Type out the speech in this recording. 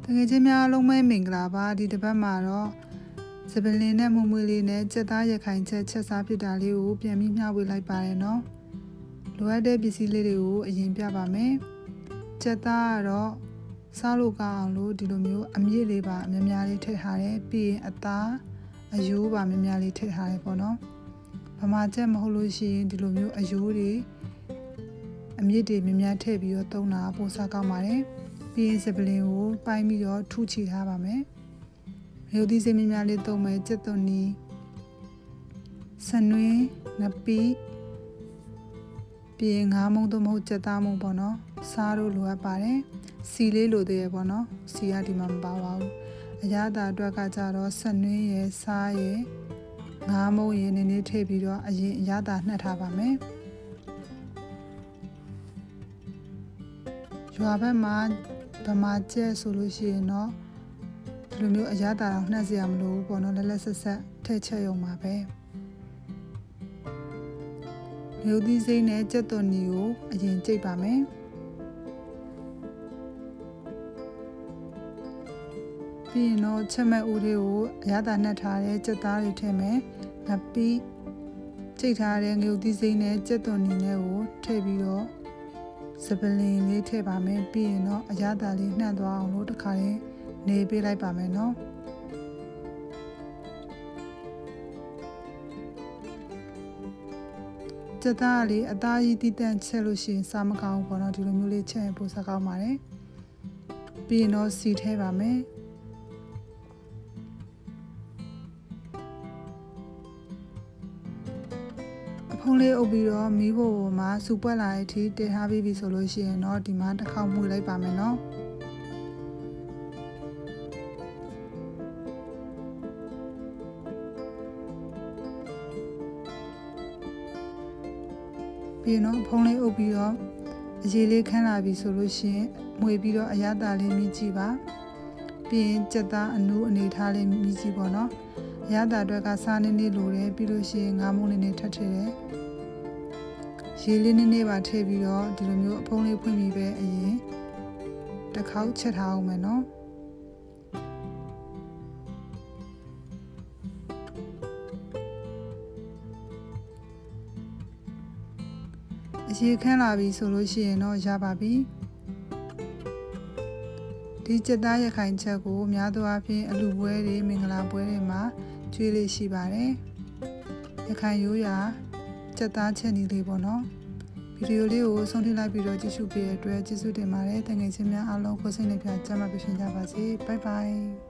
တကယ်ချင်းများလုံးမဲမင်္ဂလာပါဒီတစ်ပတ်မှာတော့စပလင်နဲ့မွေမွေလေးနဲ့စက်သားရခိုင်ချက်ချက်စားဖြစ်တာလေးကိုပြန်ပြီးမျှဝေလိုက်ပါတယ်နော်လိုအပ်တဲ့ပစ္စည်းလေးတွေကိုအရင်ပြပါမယ်စက်သားကတော့စားလို့ကောင်းအောင်လို့ဒီလိုမျိုးအမြင့်လေးပါများများလေးထည့်ထားတယ်ပြီးရင်အသားအယိုးပါများများလေးထည့်ထားတယ်ပေါ့နော်ဗမာချက်မဟုတ်လို့ရှိရင်ဒီလိုမျိုးအယိုးတွေအမြင့်တွေများများထည့်ပြီးတော့သုံးတာပိုစားကောင်းပါတယ်ပြီးရင်စပလင်ကိုပိုင်းပြီးတော့ထုချီထားပါမယ်။ရုပ်သီးစိမ်းများလေးသုံးမယ်ကြက်သွန်နီဆနွင်းငပိပြီးရင်ငါးမုံတို့မဟုတ်ကြက်သားမုံပေါ့နော်။စားလို့လိုအပ်ပါတယ်။စီလေးလိုသေးရပေါ့နော်။စီကဒီမှာမပါပါဘူး။အရသာအတွက်ကကြတော့ဆနွင်းရယ်စားရယ်ငါးမုံရယ်နည်းနည်းထည့်ပြီးတော့အရင်အရသာနှက်ထားပါမယ်။ရွာဘက်မှာဗမာကျက်ဆိုလို့ရှိရင်တော့ဒီလိုမျိုးအရသာတော့နှက်စရာမလိုဘူးပေါ့နော်လက်လက်ဆက်ဆက်ထည့်ချက်ရုံပါပဲရုပ်သီးစိမ်းနဲ့ကြက်သွန်နီကိုအရင်ကြိတ်ပါမယ်ပြီးရင်တော့ချက်မဲ့ဦးလေးကိုအရသာနှက်ထားတဲ့ကြက်သားတွေထည့်မယ်ငပိကြိတ်ထားတဲ့ရုပ်သီးစိမ်းနဲ့ကြက်သွန်နီနဲ့ကိုထည့်ပြီးတော့စပလင်လေးထည့်ပါမယ်ပြီးရင်တော့အရသာလေးနှံ့သွားအောင်လို့တစ်ခါလေးနေပေးလိုက်ပါမယ်နော်ကြက်သားလေးအသားကြီးတည်တန့်ချက်လို့ရှိရင်စားမကောင်းဘူးပေါ့နော်ဒီလိုမျိုးလေးချက်ရင်ပိုစားကောင်းပါတယ်ပြီးရင်တော့စီထည့်ပါမယ်ဖုံးလေးအုပ်ပြီးတော့မီးဖို့မှာစူပွက်လာတဲ့အထိတည်ထားပြီးပြီဆိုလို့ရှိရင်တော့ဒီမှာတစ်ခေါက်မှုလိုက်ပါမယ်နော်ပြီးတော့ဖုံးလေးအုပ်ပြီးတော့အရေးလေးခန်းလာပြီဆိုလို့ရှိရင်မွေပြီးတော့အရသာလေးမြည်ကြည့်ပါပြီးရင်ကြက်သားအနူးအနေထားလေးမြည်ကြည့်ပေါ့နော်အရသာအတွက်ကစားနေနေလိုတယ်ပြီးလို့ရှိရင်ငါးမုံလေးနဲ့ထပ်ထည့်တယ်ရေလေးနည်းနည်းပါထည့်ပြီးတော့ဒီလိုမျိုးအဖုံးလေးဖွင့်ပြီးပဲအရင်တစ်ခေါက်ချက်ထားအောင်မယ်နော်အရေခန်းလာပြီဆိုလို့ရှိရင်တော့ရပါပြီဒီကြက်သားရခိုင်ချက်ကိုများသောအားဖြင့်အလူပွဲတွေမင်္ဂလာပွဲတွေမှာကျွေးလေးရှိပါတယ်ရခိုင်ရိုးရာကြက်သားချက်နီလေးပေါ့နော်ဗီဒီယိုလေးကိုဆုံးထိလိုက်ပြီးတော့ကြည့်ရှုပေးတဲ့အတွက်ကျေးဇူးတင်ပါတယ်တကယ်ချင်းများအားလုံးကိုစိတ်နှပြကျမ်းမာပြည့်စုံကြပါစေဘိုင်ဘိုင်